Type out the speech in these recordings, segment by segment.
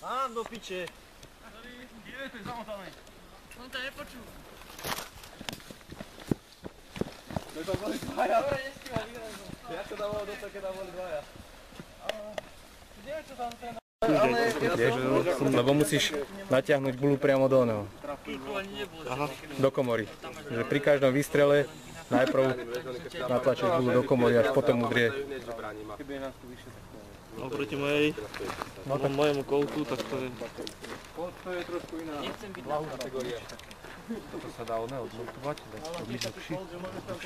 Mám do piče. Kde je to zamotané? On to nepočul. To tam boli dvaja. Ja to tam bolo dostať, keď tam boli dvaja. Neviem čo tam ten... Lebo musíš natiahnuť bulu priamo do oného. Do komory. Pri každom výstrele najprv natlačíš bulu do komory, až potom udrie. Oproti mojemu koutu, tak to je... Kout to je trošku iná kategória. Toto sa dá odmontovať, dať poblíže vši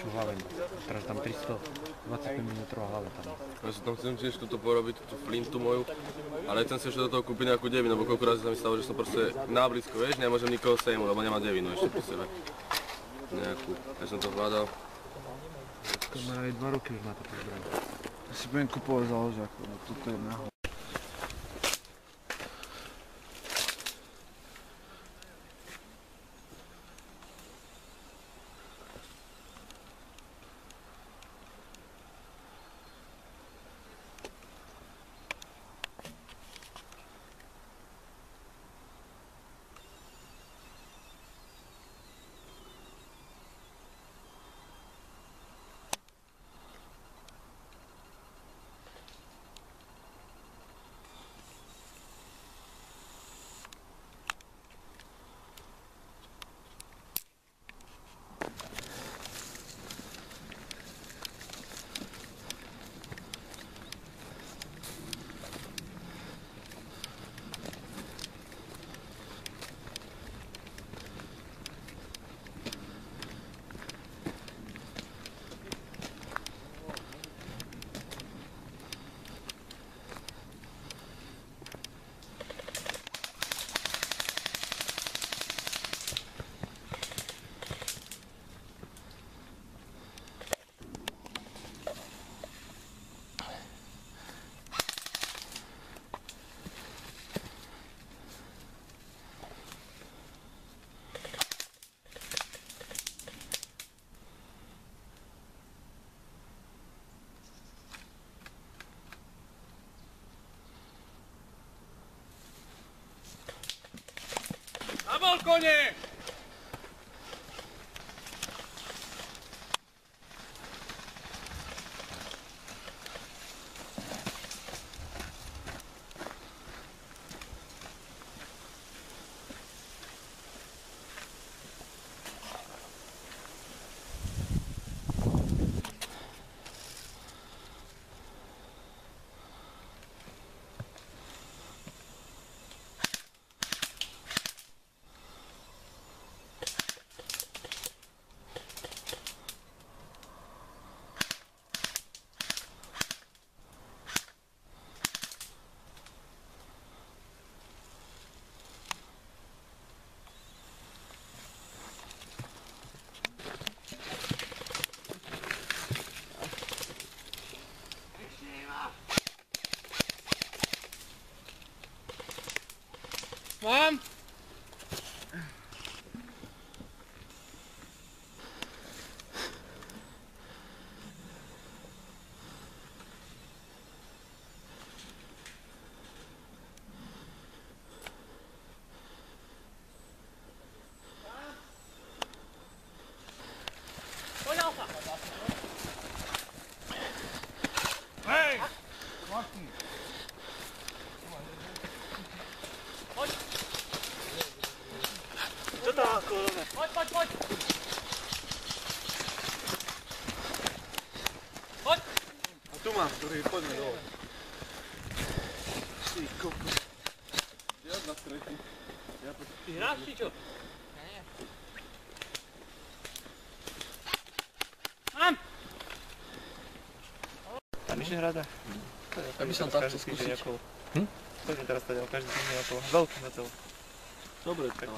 hlavení. Teraz dám 325 mm hlave tam. Ja si tam chcem tiež túto porobiť, tú flintu moju, ale chcem si ešte do toho kúpiť nejakú devinu, lebo koľko razy sa mi stalo, že som proste náblízko, vieš, nemôžem nikoho sejmu, lebo nemá devinu ešte pri sebe. Nejakú, ja som to hľadal. To má aj 2 roky už má toto zbraň. Ja si budem kupovať záložák, lebo toto je náhodou. Pomal, kone! Mám! Hej! Čo to ako robí? Poď! Poď! A tu mám, ktorý poďme dole. Ty kokos. Žiadna stretí. Ty hráš, či čo? Mám! Tam ešte hráda? Ja by som takto skúsiť. Poďme teraz tady každý deň okolo. Veľký na celú. Dobre, tak.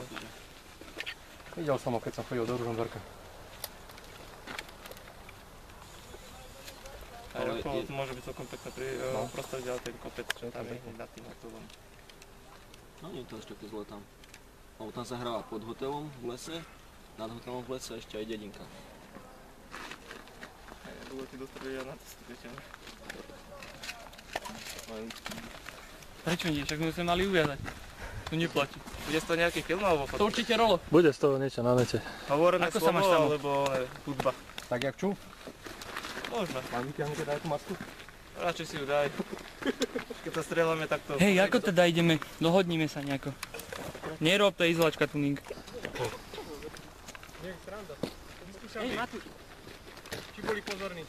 Videl som ho, keď som chodil do Ružomberka. Aj okolo to môže byť celkom pekné prostredie, ale ten kopec, čo tam je hneď nad tým hotelom. No nie je to až také zle tam. Lebo tam sa hráva pod hotelom v lese, nad hotelom v lese a ešte aj dedinka. Aj dole ty dostredia na cestu, viete. Prečo nie? Však sme mali uviazať. To neplatí. Bude z toho nejaký film alebo To fotka? určite rolo. Bude z toho niečo na nete. Hovorené Ako sa máš slovo tam? alebo hudba? Tak jak čú? Možno. Mám vyťahnuté daj tú masku? Radšej si ju daj. Keď sa strieľame takto. Hej, ako teda ideme? Dohodníme sa nejako. Nerob to izolačka tuning. Hej, Matúš. Či boli pozorní?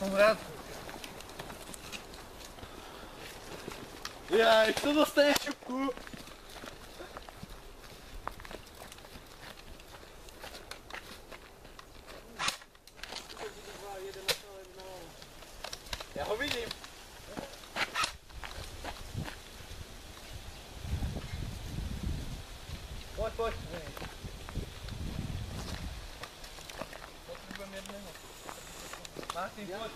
Som rád. Jaj, kto dostane šupku? Ja ho vidím. Poď, poď. Potrebujem jedného. Martin, poď.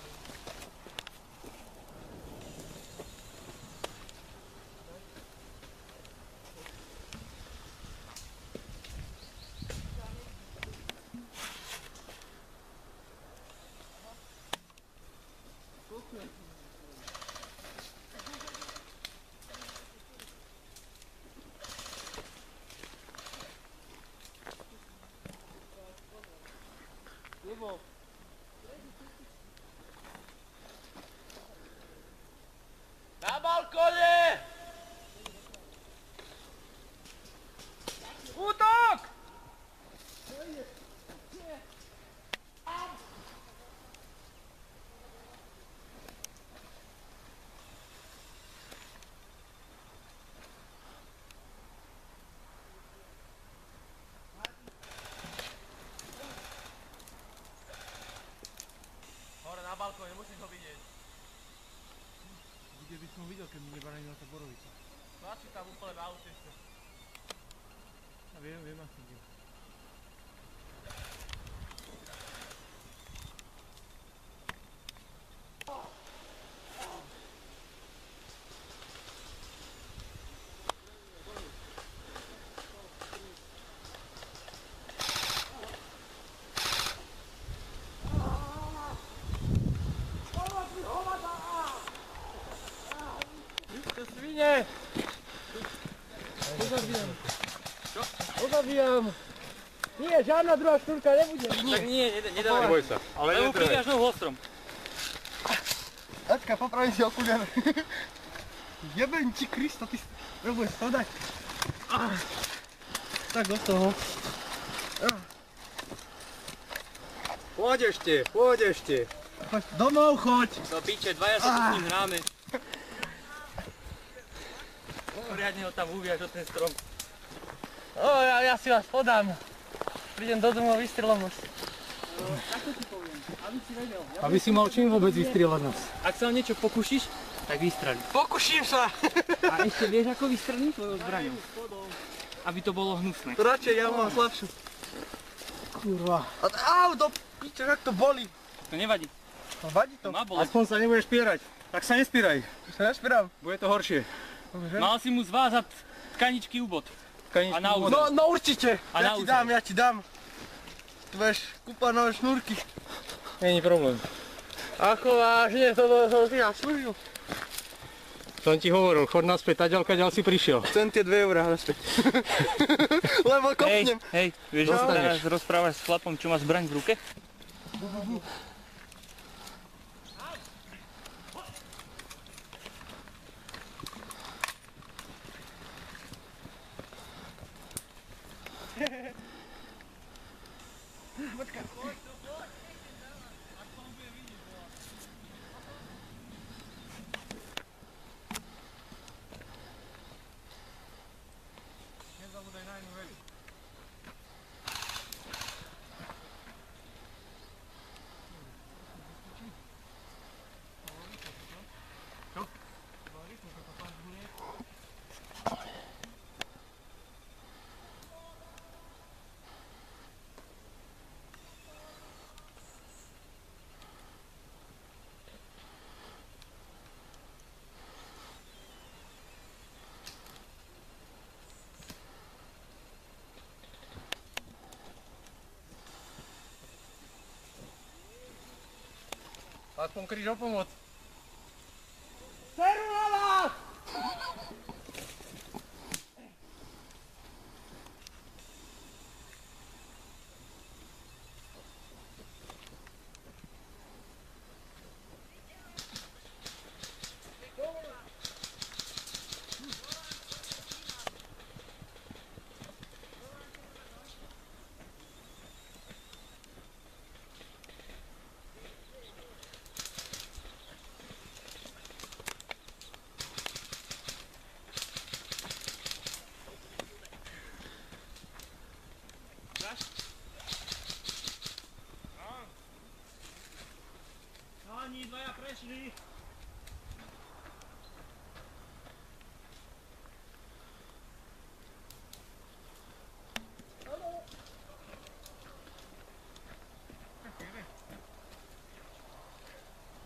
Na balkóne! Útok! Hore na balkóne, musíš ho vidieť. Kde by som videl, keď mi nebránila tá borovica. Tlačí tam úplne na aute ešte. A viem asi kde. Svine! Pozabijam. Čo? Pozabijam. Nie, žiadna druhá štúrka nebude. Tak nie, nedávaj. Neboj sa, ale Lebo príde až nohu ostrom. Ačka, popravím si okuliar. Jebem ti Krista, ty nebudeš spadať. Tak do toho. Poď ešte. Choď domov, choď. Do piče, dvaja sa tu s ním hráme. Poriadne ho tam uviaž o ten strom. Ja si vás podám. Prídem do domov, vystrelom vás. Aby si mal čím vôbec vystrieľať nás. Ak sa o niečo pokúšiš, tak vystrelí. Pokúšim sa. A ešte vieš, ako vystrelí tvojou zbraňou? Aby to bolo hnusné. Radšej ja mám slabšiu. Kurva. Au, do piče, jak to boli. To nevadí. Vadí to. To má bolesť. Aspoň sa nebudeš spierať. Tak sa nespíraj. Sa nešpirám. Bude to horšie. Mal si mu zvázať tkaničky úbod. A na úzol. No určite. A na úzol. Ja ti dám. Tu budeš kúpať nové šnúrky. Není problém. Ako vážne, to si ja slúžil. Som ti hovoril, chod naspäť, taďal, kaďal si prišiel. Chcem tie 2 eurá naspäť. Lebo kopnem. Hej, vieš, že sa Dostaneš. teraz rozprávaš s chlapom, čo má zbraň v ruke? Aspoň kríž o pomoc. Seru na vás! prešli.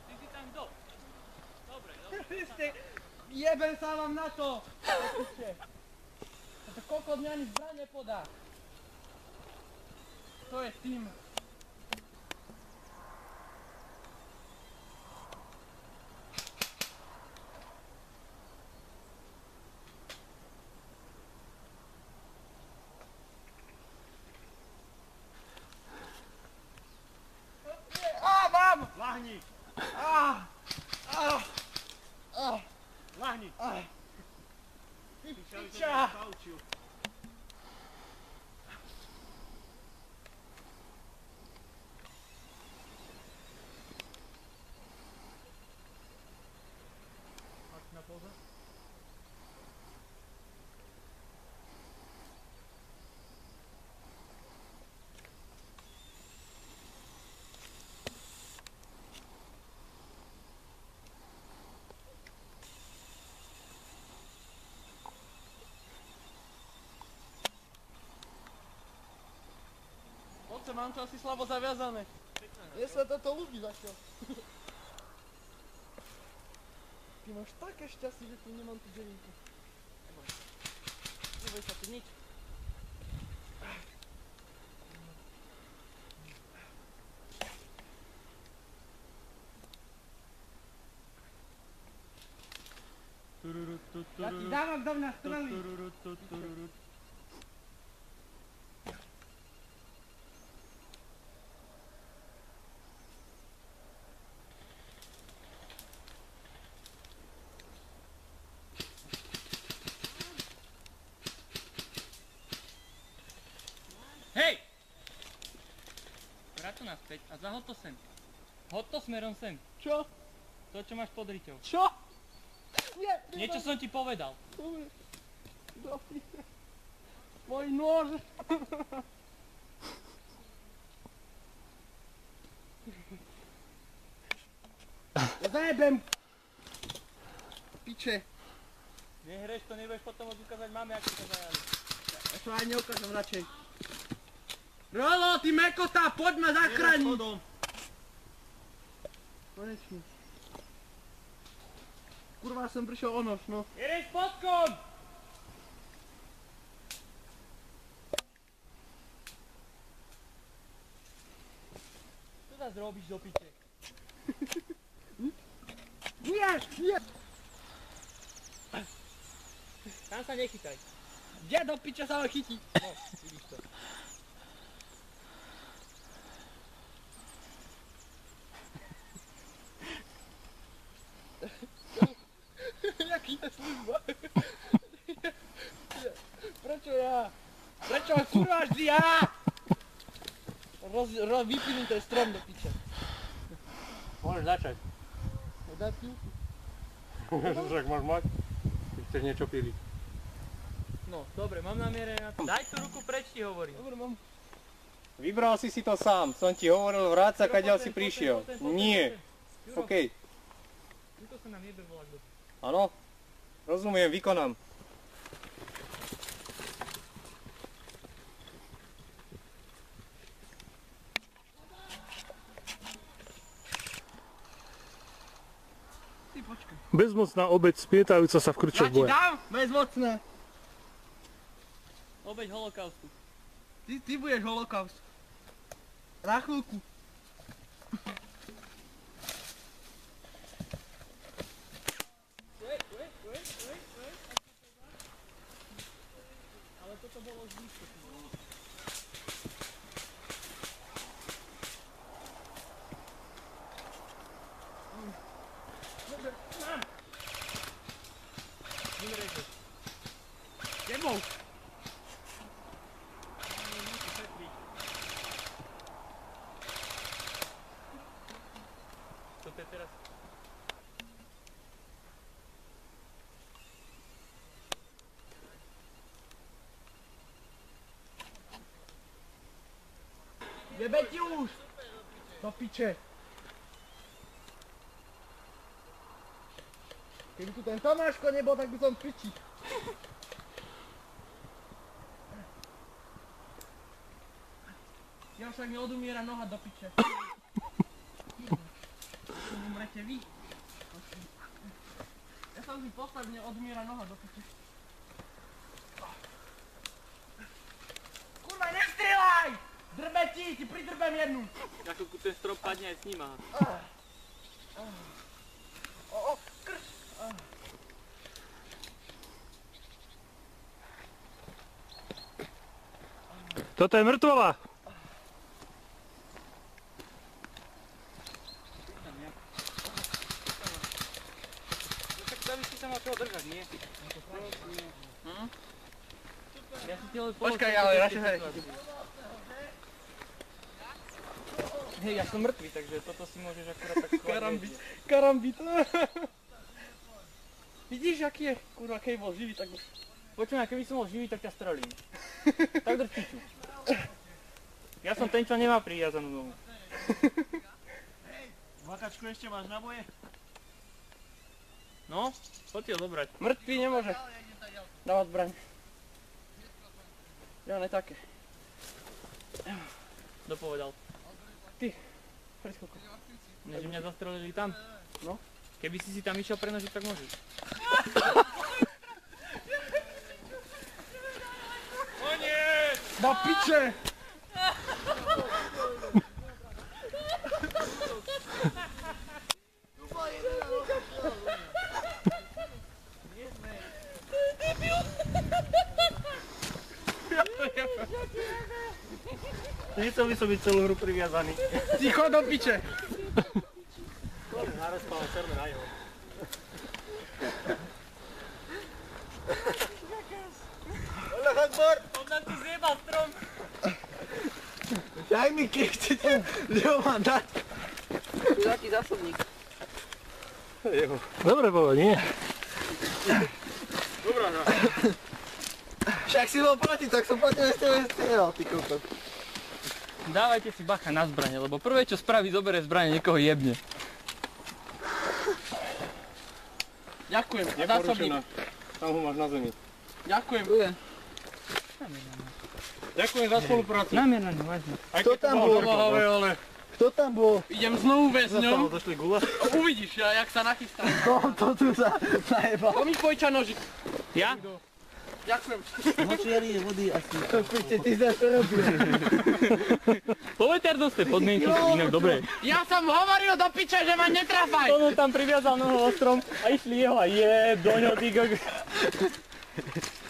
Ty si tam kto? Dobre, dobre. Jebem sa vám na to! To kokot mňa ani zbraň nepodá. To je tým. Mám! Lahni! Lahni! Piča! Oce, mám to asi slabo zaviazané. Mne sa toto ľúbi zatiaľ. Ty máš také šťastie, že tu nemám tú delinku. Neboj sa tu nič. Ja ti dám, ak do mňa strelí. Hej! Vrát to naspäť a zahod to sem. Hod to smerom sem. Čo? To, čo máš pod riťou. Čo? Nie, Niečo som ti povedal. Dobrý. Môj nôž. Zajebem. Piče. Nehreš to, nebudeš potom môcť ukázať máme, ako to zajali. Ja to aj neukážem radšej. Rolo, ty mekota, poď ma zachrániť. Konečne. Kurva, som prišiel o nož, no. Ideš spodkom! Čo zás robíš do piče? Nie, nie. Tam sa nechytaj. Kde do piče sa ho chytí? No, vidíš to. Jaký je služba? Prečo ja? Prečo kurva vždy ja? Vypílim ten strom do piče. Môžeš začať. Daj pílku. Však máš mať. Ty chceš niečo píliť. No, dobre, mám namierené na to. Daj tú ruku preč, ti hovorím. Dobre, mám. Vybral si to sám. Som ti hovoril, vráť sa, kadiaľ si prišiel. Nie. Juro, OK. tuto sa nám jebe volá kto. Áno. Rozumiem, vykonám. Ty počkaj. Bezmocná obeť spietajúca sa v Ja krčoch ti boja. dám? Bezmocné. Obeť holokaustu. Ty budeš holokaust. Na chvíľku. Ale toto bolo už blízko. Tebou. Toto je teraz... Jebe ti už. Do piče. Keby tu ten Tomáško nebol, tak by som v piči. Ja však mi odumiera noha do piče. Umrete vy. Ja sa musím postaviť, mne odumiera noha do piče. Kurva, nestrieľaj! Drbe ti pridrbem jednu. Ako ten strop padne aj s ním. Krš. Toto je mŕtvola. Tak tam by si sa mal toho držať, nie? Ja si ti len pomôžem. Počkaj, ale radšej hej. Hej, ja som mŕtvý, takže toto si môžeš akurát tak skladať. Karambit. Vidíš, aký je? Kurva, keď bol živý, tak... Počujem, keby som bol živý, tak ťa strelím. Tak drž piču. Ja som ten, čo nemá priviazanú nohu. Vakačku ešte máš naboje? No, poď ti ho zobrať. Mŕtvý nemôže dávať zbraň. Ja ne také. Kto povedal? Pred chvíľkou. Že mňa zastrelili tam? No. Keby si tam išiel prenožiť, tak môžeš. Na piče! Nechcel by som byť celú hru priviazaný. Ticho do piče! Narespal černé na jeho. On nám tu zjebal strom. Daj mi kýchcete, že ho mám dať. Taký zásobník. Dobre bolo, nie? Však si bol proti, tak som proti strieľal, ty kokos. Dávajte si bacha na zbrane, lebo prvé čo spraví, zoberie zbrane, niekoho jebne. Ďakujem, zásobník. Tam ho máš na zemi. Ďakujem. Ďakujem za spoluprácu. Namier na ňu, vezme. Kto tam bol? ale... Kto tam bol? Idem znovu väzňom. Zašli gule? Uvidíš, jak sa nachystá. To tu zajebal. To mi pojča nožik. Ja? Ďakujem. Ty sa to robil. Poveternostné podmienky sú inak dobré. Ja som hovoril do piče, že ma netrafaj. On tam priviazal nohu o strom a išli jeho a jeb do ňoho, ty kokos.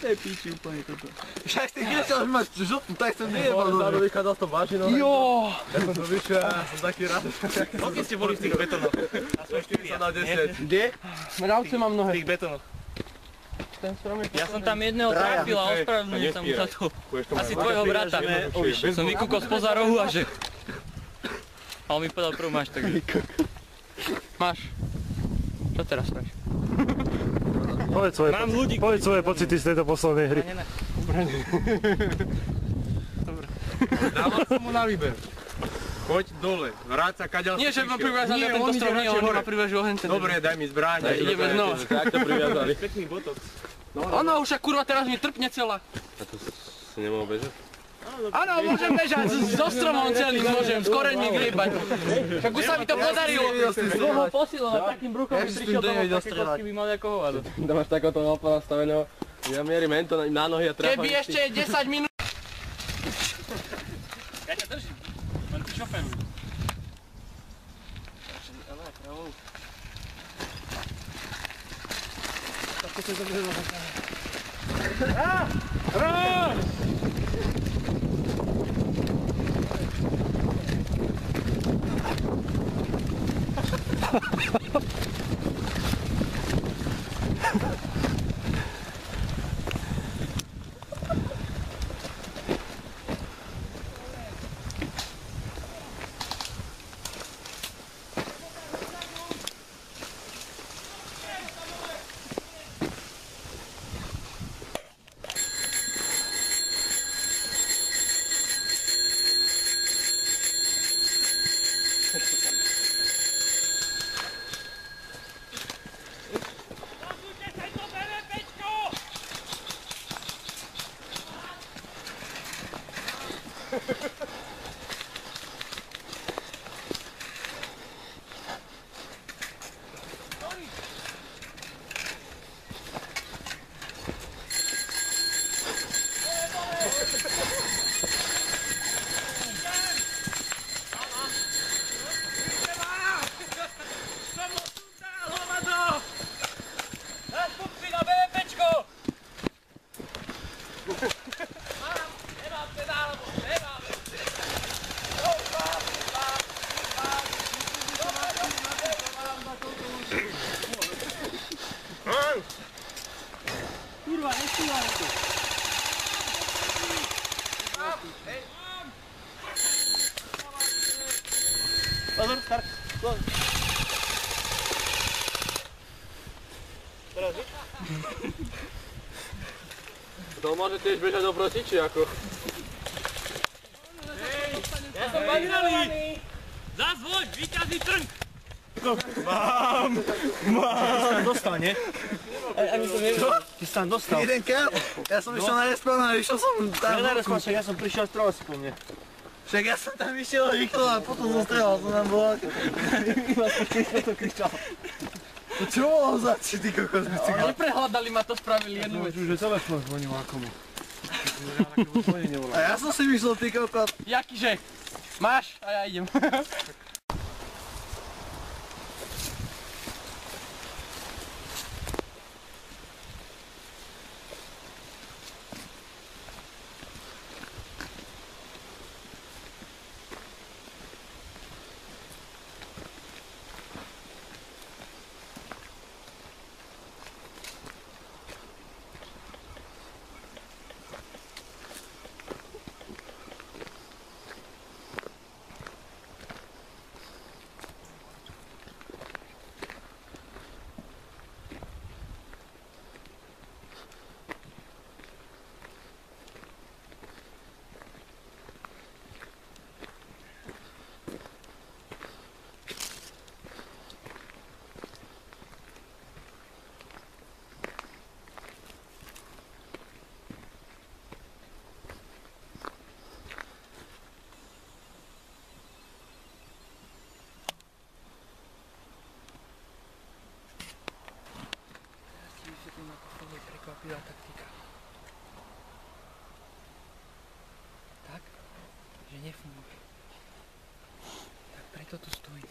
To je píči úplne toto. Však ty chcel mať žltú, tak som nejebal. Zároveň vychádzal z toho vážino. Jo. Ja som to vyšiel a som taký rád. Koľko ste boli v tých betónoch? Aspoň 40 na 10. Kde? Mravce mám V nohe. tých betónoch. Ten strom je Ja som tam jedného trápil a ospravedlňujem sa mu za to. Asi tvojho brata. Som vykúkol spoza rohu a že... A on mi povedal prvú máš, takže... Máš. Čo teraz spravíš? Mám ľudí, Povedz svoje pocity z tejto poslednej hry. Dával som mu na výber. Choď dole, vráť sa kaďal Nie, že ma priviazali na tento strom, nie, oni ma priviažu o henten. Dobre, daj mi zbráň. Ideme znova. Jak to priviazali? Ono už kurva teraz mi trpne celá. A tu si nemohol bežať? Áno, môžem bežať, so stromom celým môžem, s koreňmi griebať. Však už sa mi to podarilo. Kto ho posiloval takým bruchom, by prišiel domov, také kocky by mali ako hovado. To máš takoto malpa nastaveného. Ja mierim mento na nohy a tráfam. Keby ešte 10 minút. Ja ťa držím, len ty šoferuj. Pozor, start. Teraz vy? To môže tiež bežať oproti, či ako? Ja som vyhrali! Zazvoň, víťazný trnk! Dostal, nie? Ani som nevedel. Ty si tam dostal. Jeden kel, ja som išiel na respawn a išiel som tam. Ja som prišiel strelať si po mne. Však ja som tam išiel rýchlo a potom som strelal, to nám bolo. Iba sme to kričal. To čo bolo za či ty kokos bicykel? Neprehľadali ma to, spravili jednu vec. Už je telefon zvonil akomu. A ja som si myslel ty kokos. Jakýže? Máš? A ja idem. Prekvapivá taktika. Tak, že nefunguje. Tak preto tu stojím.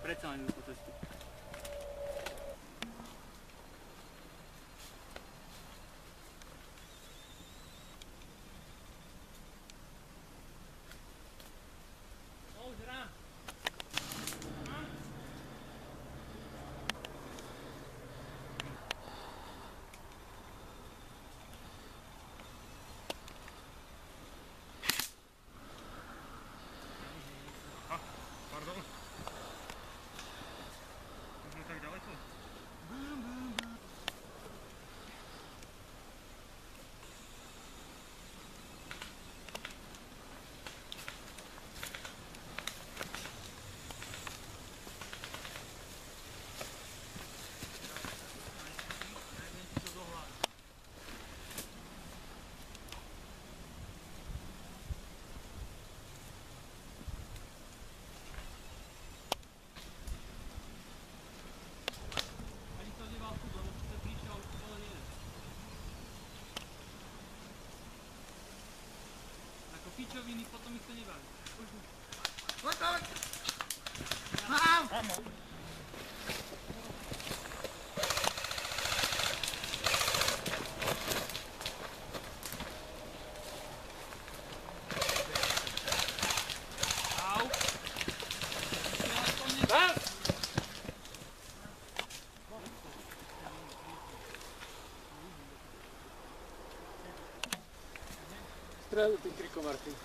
Predsa len po cestu. No už rám. Pičoviny, potom ich to nebaví. Au! Strelu tým krikom, Martin.